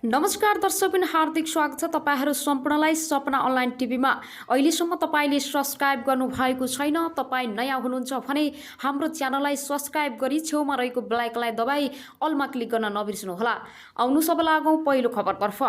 नमस्कार दर्शकबिन हार्दिक स्वागत छ तपाईहरू सम्पूर्णलाई सपना अनलाइन टिभीमा। अहिलेसम्म तपाईले सब्स्क्राइब गर्नुभएको छैन, तपाई नयाँ हुनुहुन्छ भने हाम्रो च्यानललाई सब्स्क्राइब गरी छेउमा रहेको बेल आइकनलाई दबाई अलमा क्लिक गर्न नबिर्सनुहोला। आउनु सब लागौं पहिलो खबरतर्फ।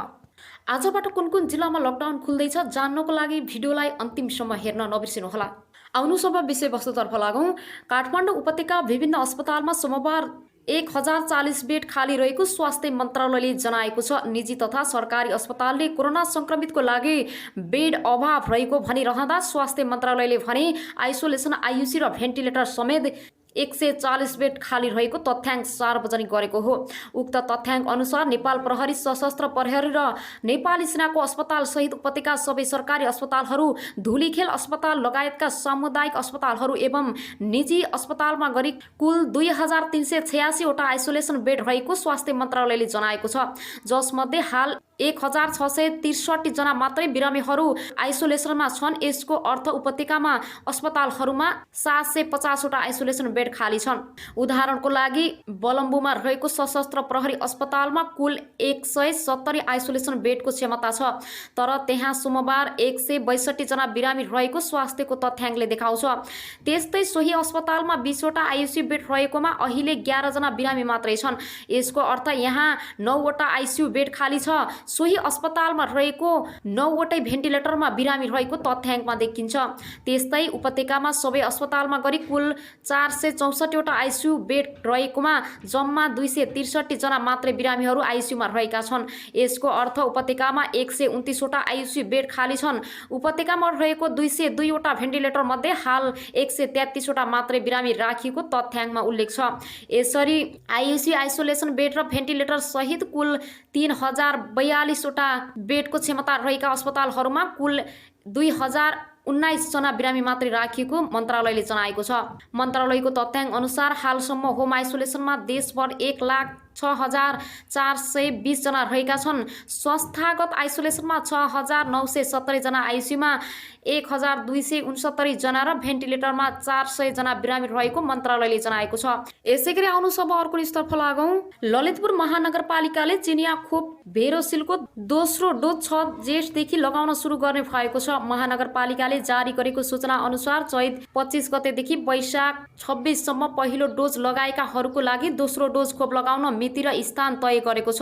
आजबाट कुन कुन जिल्लामा लकडाउन खुल्दैछ जान्नको लागि भिडियोलाई अन्तिमसम्म हेर्न नबिर्सनुहोला। आउनु सब विषयवस्तुतर्फ लागौं। काठमाडौँ उपत्यका विभिन्न अस्पतालमा सोमबार 1040 बेड खाली रहेको स्वास्थ्य मन्त्रालयले जनाएको छ। निजी तथा सरकारी अस्पतालले कोरोना संक्रमितको लागि बेड अभाव रहेको भनिरहँदा स्वास्थ्य मन्त्रालयले भने आइसोलेसन आइयुसी र भेन्टिलेटर समेत 140 बेड खाली रहेको तथ्याङ्क सार्वजनिक गरेको हो। उक्त तथ्याङ्क अनुसार नेपाल प्रहरी, सशस्त्र प्रहरी र नेपाली सेनाको अस्पताल सहित उपत्यका सबै सरकारी अस्पतालहरू, धुलीखेल अस्पताल लगायतका सामुदायिक अस्पतालहरू एवं निजी अस्पतालमा गरी कुल 2386 वटा आइसोलेसन बेड रहेको स्वास्थ्य मन्त्रालयले जनाएको छ। जसमध्ये हाल 1663 जना मात्रै बिरामीहरू आइसोलेसनमा छन्। यसको अर्थ उपत्यकामा अस्पतालहरूमा 750 वटा आइसोलेसन बेड खाली छन्। उदाहरणको लागि बलम्बुमा रहेको सशस्त्र प्रहरी अस्पतालमा कुल 170 आइसोलेसन बेडको क्षमता छ, तर त्यहाँ सोमबार 162 जना बिरामी रहेको स्वास्थ्यको तथ्याङ्कले देखाउँछ। त्यस्तै सोही अस्पतालमा 20 वटा आइयुसी बेड रहेकोमा अहिले 11 जना बिरामी मात्रै छन्। यसको अर्थ यहाँ 9 वटा आइसियु बेड खाली छ। सोही अस्पतालमा रहेको 9 वटै भेन्टिलेटरमा बिरामी रहेको तथ्याङ्कमा देखिन्छ। त्यस्तै उपत्यकामा सबै अस्पतालमा गरी कुल 464 वटा आइसियु बेड रहेकोमा जम्मा 263 जना मात्रै बिरामीहरू आइसियुमा रहेका छन्। यसको अर्थ उपत्यकामा 129 वटा आइसियु बेड खाली छन्। उपत्यकामा रहेको 202 वटा भेन्टिलेटर मध्ये हाल 133 वटा मात्रै बिरामी राखिएको तथ्याङ्कमा उल्लेख छ। यसरी आइयुसी आइसोलेसन बेड र भेन्टिलेटर सहित कुल 3042 वटा बेडको क्षमता रहेका अस्पतालहरूमा कुल 2019 जना बिरामी मात्रै राखिएको मन्त्रालयले जनाएको छ। मन्त्रालयको तथ्याङ्क अनुसार हालसम्म होम आइसोलेसनमा देशभर 1,06,420 जना रहेका छन्। संस्थागत आइसोलेसनमा 6,970 जना, आइसियुमा 1,269 जना र भेन्टिलेटरमा 400 जना बिरामी रहेको मन्त्रालयले जनाएको छ। यसैगरी आउनु सब अर्को न्युजतर्फ लागौं। ललितपुर महानगरपालिकाले चिनिया खोप भेरोसिलको दोस्रो डोज 6 जेठदेखि लगाउन सुरु गर्ने भएको छ। महानगरपालिकाले जारी गरेको सूचना अनुसार चैत 25 गतेदेखि वैशाख 26 सम्म पहिलो डोज लगाएकाहरूको लागि दोस्रो डोज खोप लगाउन मिति र स्थान तय गरेको छ।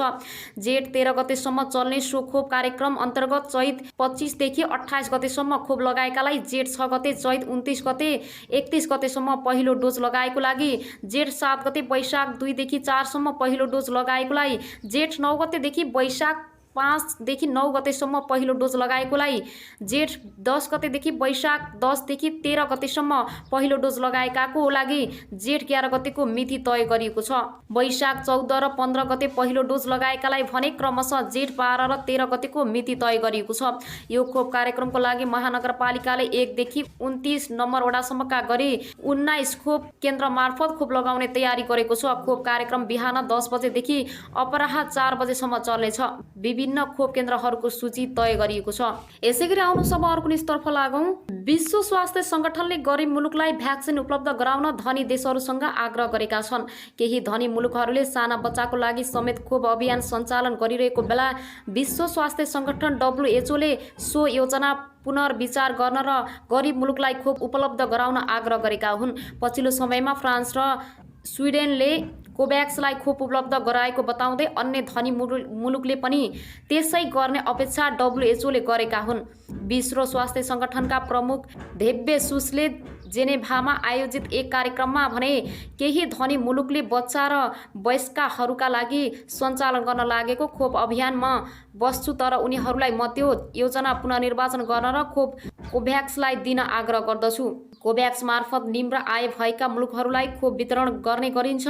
जेठ 13 गतेसम्म चल्ने सो खोप कार्यक्रम अन्तर्गत चैत 25 देखि 28 गतेसम्म खोप लगाएकालाई जेठ 6 गते, चैत 29 गते, 31 गतेसम्म पहिलो डोज लगाएको लागि, जेठ 7 गते वैशाख 2 देखि 4 सम्म पहिलो डोज लगाएकोलाई, जेठ 9 गतेदेखि वैशाख 5 देखि 9 गतेसम्म पहिलो डोज लगाएकोलाई, जेठ 10 गतेदेखि वैशाख 10 देखि 13 गतेसम्म पहिलो डोज लगाएकाको लागि जेठ 11 गतेको मिति तय गरिएको छ। वैशाख 14 र 15 गते पहिलो डोज लगाएकालाई भने क्रमशः जेठ 12 र 13 गतेको मिति तय गरिएको छ। यो खोप कार्यक्रमको लागि महानगरपालिकाले 1 देखि 29 नम्बर वडासम्मका गरी 19 खोप केन्द्र मार्फत खोप लगाउने तयारी गरेको छ। खोप कार्यक्रम बिहान 10 बजेदेखि अपराह 4 बजेसम्म चल्नेछ। विभिन्न खोप केन्द्रहरूको सूची तय गरिएको छ। यसैगरी आउनु सब अर्को न्युजतर्फ लागौं। विश्व स्वास्थ्य संगठनले गरिब मुलुकलाई भ्याक्सिन उपलब्ध गराउन धनी देशहरूसँग आग्रह गरेका छन्। केही धनी मुलुकहरूले साना बच्चाको लागि समेत खोप अभियान सञ्चालन गरिरहेको बेला विश्व स्वास्थ्य संगठन WHO ले सो योजना पुनर्विचार गर्न र गरिब मुलुकलाई खोप उपलब्ध गराउन आग्रह गरेका हुन्। पछिल्लो समयमा फ्रान्स र स्विडेनले कोभ्याक्सलाई खोप उपलब्ध गराएको बताउँदै अन्य धनी मुलुकले पनि त्यसै गर्ने अपेक्षा WHO ले गरेका हुन्। विश्व स्वास्थ्य संगठनका प्रमुख धेब्येसुसले जेनेभामा आयोजित एक कार्यक्रममा भने केही धनी मुलुकले बच्चा र वयस्कहरूका लागि सञ्चालन गर्न लागेको खोप अभियानमा बस्छु, तर उनीहरूलाई म त्यो योजना पुनर्निर्वाचन गर्न र खोप कोभ्याक्सलाई दिन आग्रह गर्दछु। कोभ्याक्स मार्फत निम्न आय भएका मुलुकहरूलाई खोप वितरण गर्ने गरिन्छ।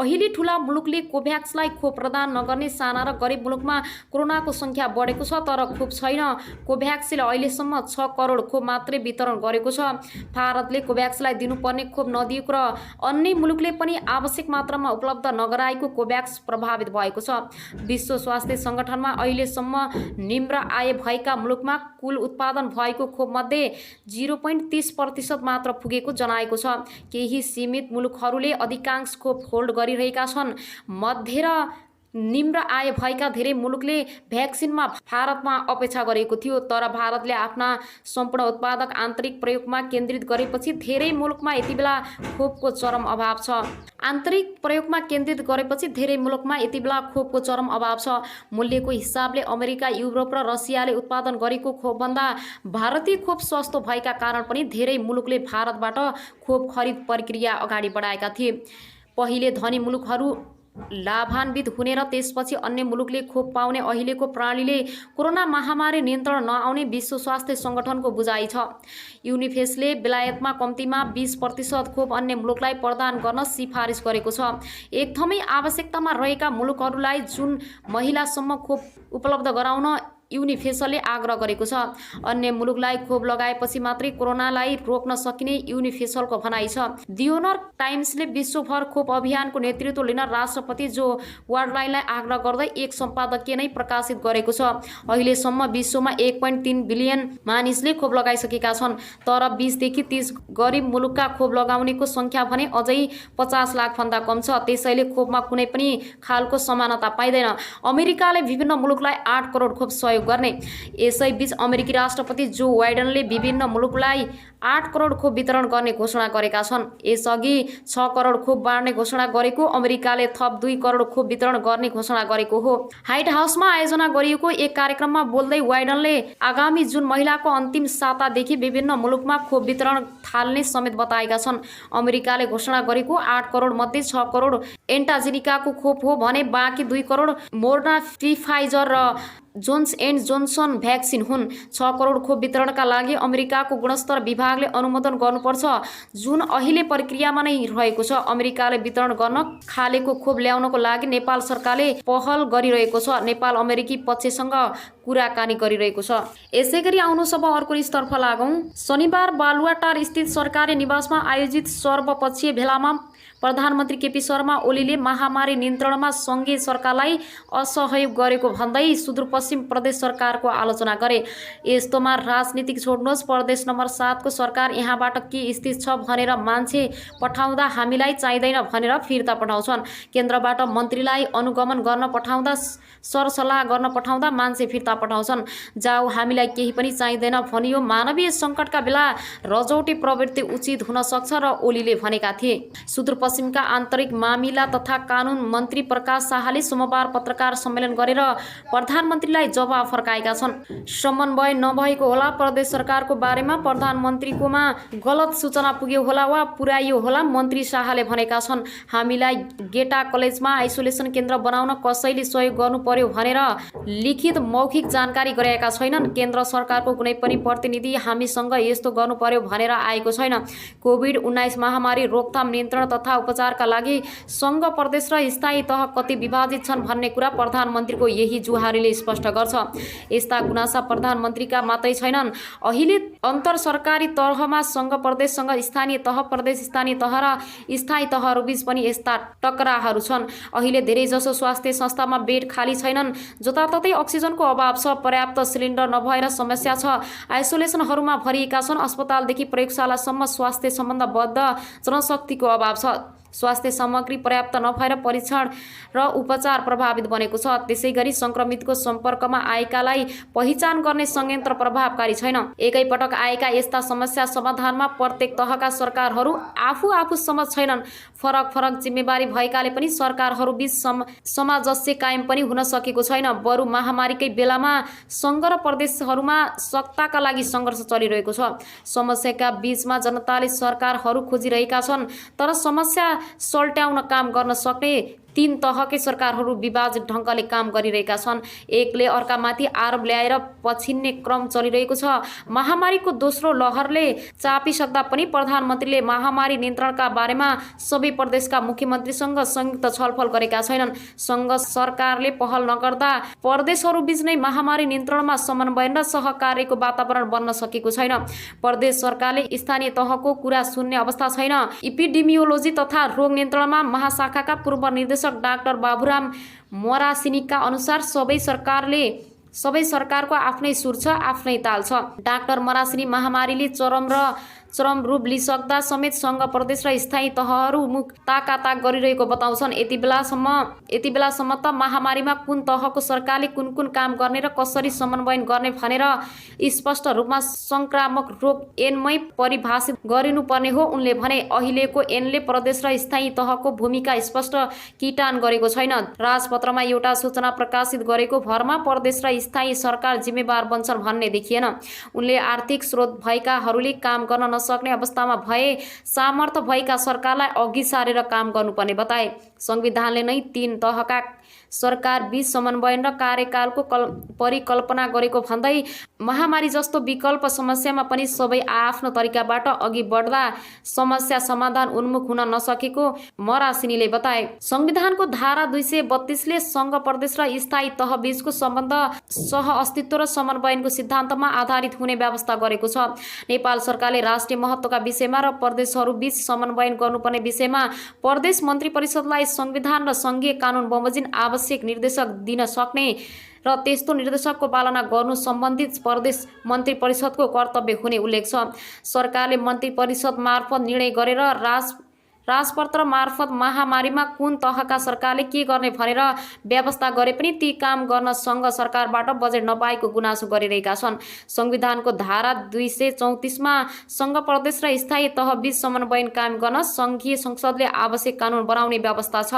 अहिले ठूला मुलुकले कोभ्याक्सलाई खोप प्रदान नगर्ने साना र गरिब मुलुकमा कोरोनाको संख्या बढेको छ, तर खोप छैन। कोभ्याक्सले अहिलेसम्म 6 करोड खोप मात्रै वितरण गरेको छ। भारतले कोभ्याक्सलाई दिनुपर्ने खोप नदिएको र अन्य मुलुकले पनि आवश्यक मात्रामा उपलब्ध नगराएको कोभ्याक्स प्रभावित भएको छ। विश्व स्वास्थ्य संगठनमा अहिलेसम्म निम्न आय भएका मुलुकमा कुल उत्पादन भएको खोप मध्ये 0.30% मात्र पुगेको जनाएको छ। केही सीमित मुलुकहरूले अधिकांश खोप होल्ड गरिरहेका छन्। मध्य र निम्न आय भएका धेरै मुलुकले भ्याक्सिनमा भारतमा अपेक्षा गरेको थियो, तर भारतले आफ्ना सम्पूर्ण उत्पादक आन्तरिक प्रयोगमा केन्द्रित गरेपछि धेरै मुलुकमा यति बेला खोपको चरम अभाव छ। आन्तरिक प्रयोगमा केन्द्रित गरेपछि धेरै मुलुकमा यति बेला खोपको चरम अभाव छ। मूल्यको हिसाबले अमेरिका, युरोप र रसियाले उत्पादन गरेको खोपभन्दा भारतीय खोप सस्तो भएका कारण पनि धेरै मुलुकले भारतबाट खोप खरिद प्रक्रिया अगाडि बढाएका थिए। पहिले धनी मुलुकहरू लाभान्वित हुने र त्यसपछि अन्य मुलुकले खोप पाउने अहिलेको प्रणालीले कोरोना महामारी नियन्त्रण नआउने विश्व स्वास्थ्य सङ्गठनको बुझाइ छ। युनिसेफले बेलायतमा कम्तीमा 20% खोप अन्य मुलुकलाई प्रदान गर्न सिफारिस गरेको छ। एकदमै आवश्यकतामा रहेका मुलुकहरूलाई जुन महिनासम्म खोप उपलब्ध गराउन युनिसेफले आग्रह गरेको छ। अन्य मुलुकलाई खोप लगाएपछि मात्रै कोरोनालाई रोक्न सकिने युनिसेफको भनाइ छ। द न्युयोर्क टाइम्सले विश्वभर खोप अभियानको नेतृत्व लिन राष्ट्रपति जो बाइडेनलाई आग्रह गर्दै एक सम्पादकीय नै प्रकाशित गरेको छ। अहिलेसम्म विश्वमा 1.3 बिलियन मानिसले खोप लगाइसकेका छन्, तर 20 देखि 30 गरिब मुलुकका खोप लगाउनेको सङ्ख्या भने अझै 50 लाखभन्दा कम छ। त्यसैले खोपमा कुनै पनि खालको समानता पाइँदैन। अमेरिकाले विभिन्न मुलुकलाई 8 करोड खोप सहयोग गर्ने। यसैबीच अमेरिकी राष्ट्रपति जो बाइडेनले विभिन्न मुलुकलाई 8 करोड खोप वितरण गर्ने घोषणा गरेका छन्। यसअघि 6 करोड खोप बाँड्ने घोषणा गरेको अमेरिकाले थप 2 करोड खोप वितरण गर्ने घोषणा गरेको हो। व्हाइट हाउसमा आयोजना गरिएको एक कार्यक्रममा बोल्दै बाइडेनले आगामी जुन महिनाको अन्तिम सातादेखि विभिन्न मुलुकमा खोप वितरण थाल्ने समेत बताएका छन्। अमेरिकाले घोषणा गरेको 8 करोड मध्ये 6 करोड एन्टाजेनिकाको खोप हो भने बाँकी 2 करोड मोडर्ना, फाइजर र जोन्स एन्ड जोन्सन भ्याक्सिन हुन्। 6 करोड खोप वितरणका लागि अमेरिकाको गुणस्तर विभागले अनुमोदन गर्नुपर्छ, जुन अहिले प्रक्रियामा नै रहेको छ। अमेरिकाले वितरण गर्न खालेको खोप ल्याउनको लागि नेपाल सरकारले पहल गरिरहेको छ। नेपाल अमेरिकी पक्षसँग कुराकानी गरिरहेको छ। यसैगरी आउनु सब अर्को न्युजतर्फ लागौँ। शनिबार बालुवाटार स्थित सरकारी निवासमा आयोजित सर्वपक्षीय भेलामा प्रधानमन्त्री केपी शर्मा ओलीले महामारी नियन्त्रणमा सङ्घीय सरकारलाई असहयोग गरेको भन्दै सुदूरपश्चिम प्रदेश सरकारको आलोचना गरे। यस्तोमा राजनीतिक छोड्नुहोस्, प्रदेश नम्बर 7 को सरकार यहाँबाट के स्थित छ भनेर मान्छे पठाउँदा हामीलाई चाहिँदैन भनेर फिर्ता पठाउँछन्। केन्द्रबाट मन्त्रीलाई अनुगमन गर्न पठाउँदा, सरसल्लाह गर्न पठाउँदा मान्छे फिर्ता पठाउँछन्। जाऊ हामीलाई केही पनि चाहिँदैन भनियो। मानवीय सङ्कटका बेला रजौटे प्रवृत्ति उचित हुन सक्छ र ओलीले भनेका थिए। सुदूरपश्चिमका आन्तरिक मामिला तथा कानुन मन्त्री प्रकाश शाहले सोमबार पत्रकार सम्मेलन गरेर प्रधानमन्त्रीलाई जवाफ फर्काएका छन्। समन्वय नभएको होला, प्रदेश सरकारको बारेमा प्रधानमन्त्रीकोमा गलत सूचना पुग्यो होला वा पुर्याइयो होला, मन्त्री शाहले भनेका छन्। हामीलाई गेटा कलेजमा आइसोलेसन केन्द्र बनाउन कसैले सहयोग गर्नु पर्यो भनेर लिखित मौखिक जानकारी गराएका छैनन्। केन्द्र सरकारको कुनै पनि प्रतिनिधि हामीसँग यस्तो गर्नु पर्यो भनेर आएको छैन। कोभिड-19 महामारी रोकथाम, नियन्त्रण तथा उपचारका लागि सङ्घ, प्रदेश र स्थायी तह कति विभाजित छन् भन्ने कुरा प्रधानमन्त्रीको यही जुहारीले स्पष्ट गर्छ। यस्ता गुनासा प्रधानमन्त्रीका मात्रै छैनन्। अहिले अन्तर सरकारी तहमा सङ्घ प्रदेशसँग स्थानीय तह, प्रदेश स्थानीय तह र स्थायी तहहरूबीच पनि यस्ता टकराहरू छन्। अहिले धेरैजसो स्वास्थ्य संस्थामा बेड खाली छैनन्, जताततै अक्सिजनको अभाव छ, पर्याप्त सिलिन्डर नभएर समस्या छ, आइसोलेसनहरूमा भरिएका छन्, अस्पतालदेखि प्रयोगशालासम्म स्वास्थ्य सम्बन्धबद्ध जनशक्तिको अभाव छ। स्वास्थ्य सामग्री पर्याप्त नभएर परीक्षण र उपचार प्रभावित बनेको छ। त्यसैगरी सङ्क्रमितको सम्पर्कमा आएकालाई पहिचान गर्ने संयन्त्र प्रभावकारी छैन। एकैपटक आएका यस्ता समस्या समाधानमा प्रत्येक तहका सरकारहरू आफू समझ छैनन्। फरक फरक जिम्मेवारी भएकाले पनि सरकारहरूबीच सामञ्जस्य कायम पनि हुन सकेको छैन। बरु महामारीकै बेलामा सङ्घ र प्रदेशहरूमा सत्ताका लागि सङ्घर्ष चलिरहेको छ। समस्याका बीचमा जनताले सरकारहरू खोजिरहेका छन्, तर समस्या सल्ट्याउन काम गर्न सक्ने 3 तहकै सरकारहरू विभाजित ढङ्गले काम गरिरहेका छन्। एकले अर्कामाथि आरोप ल्याएर पछिन्ने क्रम चलिरहेको छ। महामारीको दोस्रो लहरले चापिसक्दा पनि प्रधानमन्त्रीले महामारी नियन्त्रणका बारेमा सबै प्रदेशका मुख्यमन्त्रीसँग संयुक्त छलफल गरेका छैनन्। सङ्घ सरकारले पहल नगर्दा प्रदेशहरूबीच नै महामारी नियन्त्रणमा समन्वय र सहकार्यको वातावरण बन्न सकेको छैन। प्रदेश सरकारले स्थानीय तहको कुरा सुन्ने अवस्था छैन। इपिडेमियोलोजी तथा रोग नियन्त्रणमा महाशाखाका पूर्व निर्देशक डाक्टर बाबुराम मरासिनीका अनुसार सबै सरकारको आफ्नै सुर छ, आफ्नै ताल छ। डाक्टर मरासिनी महामारीले चरम र चरम रूप लिइसक्दा समेत सङ्घ प्रदेश र स्थायी तहहरू मुख ताकाताक गरिरहेको बताउँछन्। यति बेलासम्म त महामारीमा कुन तहको सरकारले कुन काम गर्ने र कसरी समन्वयन गर्ने भनेर स्पष्ट रूपमा संक्रामक रोग ऐनमै परिभाषित गरिनुपर्ने हो उनले भने। अहिलेको ऐनले प्रदेश र स्थायी तहको भूमिका स्पष्ट किटान गरेको छैन। राजपत्रमा एउटा सूचना प्रकाशित गरेको भरमा प्रदेश र स्थायी सरकार जिम्मेवार बन्छन् भन्ने देखिएन। उनले आर्थिक स्रोत भएकाहरूले काम गर्न नसक्ने अवस्थामा भए सामर्थ्य भएका सरकारलाई अघि सारेर काम गर्नुपर्ने बताए। संविधानले नै 3 तहका सरकार बीच समन्वयन र कार्यकालको परिकल्पना गरेको भन्दै महामारी जस्तो विकल्प समस्यामा पनि सबै आफ्नो तरिकाबाट अघि बढ्दा समस्या समाधान उन्मुख हुन नसकेको मरासिनीले बताए। संविधानको धारा 232 ले सङ्घ प्रदेश र स्थायी तह बीचको सम्बन्ध सह अस्तित्व र समन्वयनको सिद्धान्तमा आधारित हुने व्यवस्था गरेको छ। नेपाल सरकारले राष्ट्रिय महत्त्वका विषयमा र प्रदेशहरू बीच समन्वयन गर्नुपर्ने विषयमा प्रदेश मन्त्री परिषदलाई संविधान र सङ्घीय कानुन बमोजिम आवश्यक निर्देशक दिन सक्ने र त्यस्तो निर्देशकको पालना गर्नु सम्बन्धित प्रदेश मन्त्री परिषदको कर्तव्य हुने उल्लेख छ। सरकारले मन्त्री परिषद मार्फत निर्णय गरेर राजपत्र मार्फत महामारीमा कुन तहका सरकारले के गर्ने भनेर व्यवस्था गरे पनि ती काम गर्न सङ्घ सरकारबाट बजेट नपाएको गुनासो गरिरहेका छन्। संविधानको धारा 234 मा सङ्घ प्रदेश र स्थायी तह बीच समन्वयन कायम गर्न सङ्घीय संसदले आवश्यक कानुन बनाउने व्यवस्था छ।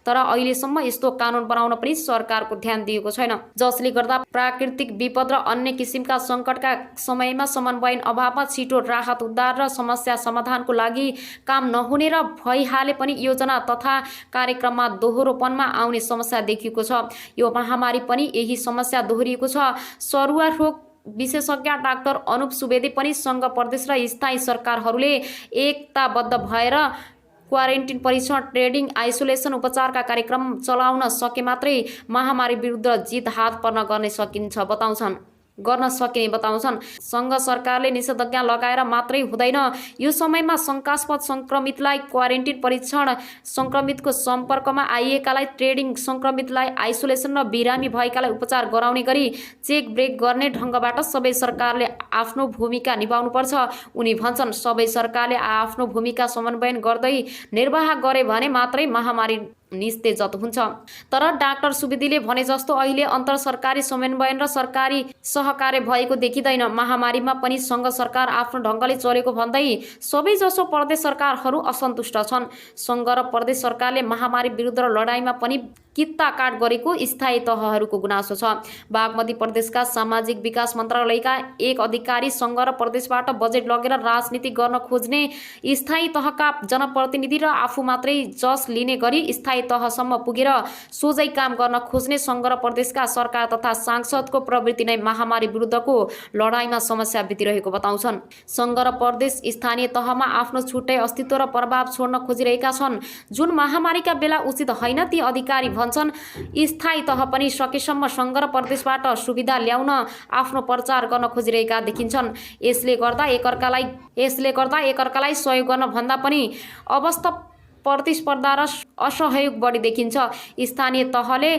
तर अहिलेसम्म यस्तो कानुन बनाउन पनि सरकारको ध्यान दिएको छैन, जसले गर्दा प्राकृतिक विपद र अन्य किसिमका सङ्कटका समयमा समन्वयन अभावमा छिटो राहत उद्धार र समस्या समाधानको लागि काम नहुने र भइहाले पनि योजना तथा कार्यक्रममा दोहोरोपनमा आउने समस्या देखिएको छ। यो महामारी पनि यही समस्या दोहोरिएको छ। सरुवा रोग विशेषज्ञ डाक्टर अनुप सुवेदी पनि सङ्घ प्रदेश र स्थायी सरकारहरूले एकताबद्ध भएर क्वारेन्टिन परीक्षण ट्रेडिङ आइसोलेसन उपचारका कार्यक्रम चलाउन सके मात्रै महामारी विरुद्ध जित हात पर्न गर्न सकिने बताउँछन्। सङ्घ सरकारले निषेधाज्ञा लगाएर मात्रै हुँदैन, यो समयमा शङ्कास्पद सङ्क्रमितलाई क्वारेन्टिन परीक्षण, सङ्क्रमितको सम्पर्कमा आइएकालाई ट्रेडिङ, सङ्क्रमितलाई आइसोलेसन र बिरामी भएकालाई उपचार गराउने गरी चेक ब्रेक गर्ने ढङ्गबाट सबै सरकारले आफ्नो भूमिका निभाउनुपर्छ। उनी भन्छन्, सबै सरकारले आफ्नो भूमिका समन्वयन गर्दै निर्वाह गरे भने मात्रै महामारी निस्तेज हुन्छ। तर डाक्टर सुवेदीले भने जस्तो अहिले अन्तर सरकारी समन्वयन र सरकारी सहकार्य भएको देखिँदैन। महामारीमा पनि सङ्घ सरकार आफ्नो ढङ्गले चलेको भन्दै सबैजसो प्रदेश सरकारहरू असन्तुष्ट छन्। सङ्घ र प्रदेश सरकारले महामारी विरुद्ध लडाइँमा पनि कित्ता काट गरेको स्थायी तहहरूको गुनासो छ। बागमती प्रदेशका सामाजिक विकास मन्त्रालयका एक अधिकारी सङ्घ र प्रदेशबाट बजेट लगेर राजनीति गर्न खोज्ने स्थायी तहका जनप्रतिनिधि र आफू मात्रै जस लिने गरी स्थायी तहसम्म पुगेर सोझै काम गर्न खोज्ने सङ्घ र प्रदेशका सरकार तथा सांसदको प्रवृत्ति नै महामारी विरुद्धको लडाइँमा समस्या बितिरहेको बताउँछन्। सङ्घ र प्रदेश स्थानीय तहमा आफ्नो छुट्टै अस्तित्व र प्रभाव छोड्न खोजिरहेका छन्, जुन महामारीका बेला उचित होइन। ती अधिकारी भन्छन्, स्थायी तह पनि सकेसम्म सङ्घ र प्रदेशबाट सुविधा ल्याउन आफ्नो प्रचार गर्न खोजिरहेका देखिन्छन्। यसले गर्दा एकअर्कालाई सहयोग गर्न भन्दा पनि अवस्था प्रतिस्पर्धा र असहयोग बढी देखिन्छ। स्थानीय तहले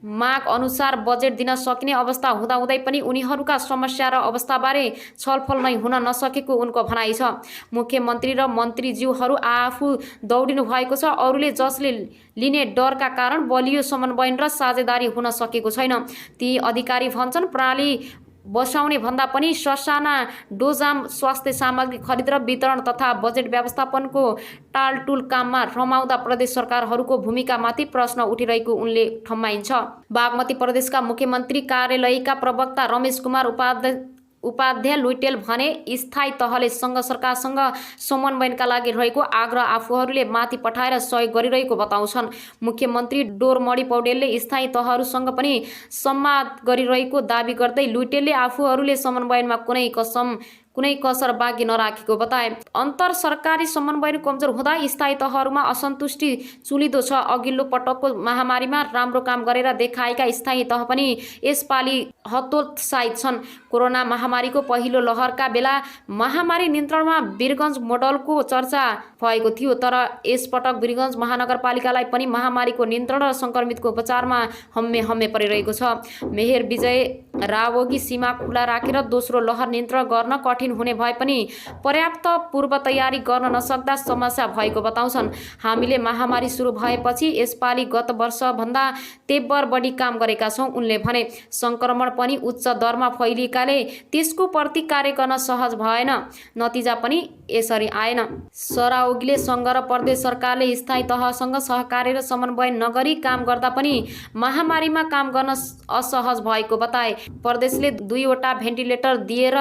माग अनुसार बजेट दिन सकिने अवस्था हुँदाहुँदै पनि उनीहरूका समस्या र अवस्थाबारे छलफल नै हुन नसकेको उनको भनाइ छ। मुख्यमन्त्री र मन्त्रीज्यूहरू आफू दौडिनु भएको छ, अरूले जसले लिने डरका कारण बलियो समन्वयन र साझेदारी हुन सकेको छैन। ती अधिकारी भन्छन्, प्रणाली बसाउने भन्दा पनि ससाना डोजाम स्वास्थ्य सामग्री खरिद र वितरण तथा बजेट व्यवस्थापनको टालटुल काममा रमाउँदा प्रदेश सरकारहरूको भूमिकामाथि प्रश्न उठिरहेको उनले ठम्माइन्छ। बागमती प्रदेशका मुख्यमन्त्री कार्यालयका प्रवक्ता रमेश कुमार उपाध्याय लुइटेल भने, स्थायी तहले सङ्घ सरकारसँग समन्वयनका लागि रहेको आग्रह आफूहरूले माथि पठाएर सहयोग गरिरहेको बताउँछन्। मुख्यमन्त्री डोरमणि पौडेलले स्थायी तहहरूसँग पनि संवाद गरिरहेको दाबी गर्दै लुइटेलले आफूहरूले समन्वयनमा कुनै कसर बाँकी नराखेको बताए। अन्तर सरकारी समन्वयन कमजोर हुँदा स्थायी तहहरूमा असन्तुष्टि चुलिदो छ। अघिल्लो पटकको महामारीमा राम्रो काम गरेर देखाएका स्थायी तह पनि यसपालि हतोत्साहित छन्। कोरोना महामारीको पहिलो लहरका बेला महामारी नियन्त्रणमा वीरगञ्ज मोडलको चर्चा भएको थियो, तर यसपटक वीरगञ्ज महानगरपालिकालाई पनि महामारीको नियन्त्रण र सङ्क्रमितको उपचारमा हम्मे परिरहेको छ। मेयर विजय रावोगी सीमा खुला राखेर दोस्रो लहर नियन्त्रण गर्न कठिन हुने भए पनि पर्याप्त पूर्व तयारी गर्न नसक्दा समस्या भएको बताउँछन्। हामीले महामारी सुरु भएपछि यसपालि गत वर्षभन्दा तेब्बर बढी काम गरेका छौँ उनले भने। संक्रमण पनि उच्च दरमा फैलिएकाले त्यसको प्रतिकार गर्न सहज भएन, नतिजा पनि यसरी आएन। सराओगीले सङ्घ र प्रदेश सरकारले स्थायी तहसँग सहकार्य र समन्वय नगरी काम गर्दा पनि महामारीमा काम गर्न असहज भएको बताए। प्रदेशले 2वटा भेन्टिलेटर दिएर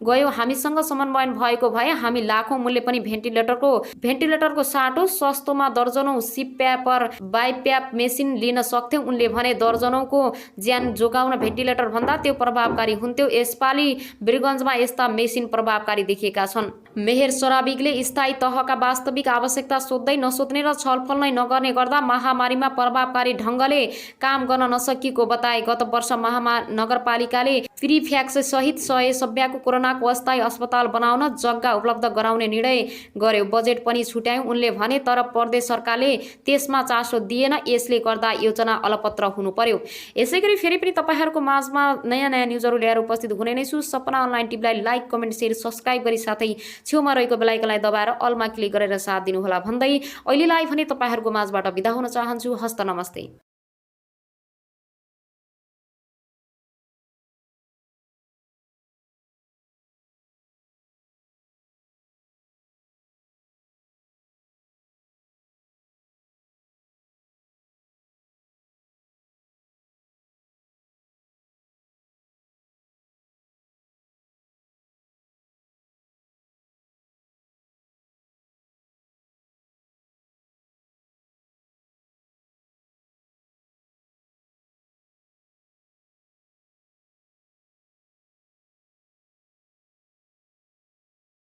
गयो, हामीसँग समन्वय भएको भए हामी लाखौँ मूल्य पनि भेन्टिलेटरको साटो सस्तोमा दर्जनौँ सिप्यापर बाइप्याप मेसिन लिन सक्थ्यौँ उनले भने। दर्जनौँको ज्यान जोगाउन भेन्टिलेटर भन्दा त्यो प्रभावकारी हुन्थ्यो। यसपालि वीरगञ्जमा यस्ता मेसिन प्रभावकारी देखिएका छन्। मेहेर सराबिगले स्थायी तहका वास्तविक आवश्यकता सोध्दै नसोध्ने र छलफल नै नगर्ने गर्दा महामारीमा प्रभावकारी ढङ्गले काम गर्न नसकिएको बताए। गत वर्ष महानगरपालिकाले प्रिफ्याक्स सहित 100 सभ्यको कोरोनाको अस्थायी अस्पताल बनाउन जग्गा उपलब्ध गराउने निर्णय गर्यो, बजेट पनि छुट्यायौँ उनले भने। तर प्रदेश सरकारले त्यसमा चासो दिएन, यसले गर्दा योजना अलपत्र हुनु पर्यो। यसैगरी फेरि पनि तपाईँहरूको माझमा नयाँ न्युजहरू ल्याएर उपस्थित हुने नै छु। सपना अनलाइन टिभीलाई लाइक, कमेन्ट, सेयर, सब्सक्राइब गरी साथै छेउमा रहेको बेल आइकनलाई दबाएर अलमा क्लिक गरेर साथ दिनुहोला भन्दै अहिलेलाई भने तपाईँहरूको माझबाट बिदा हुन चाहन्छु। हस्त नमस्ते।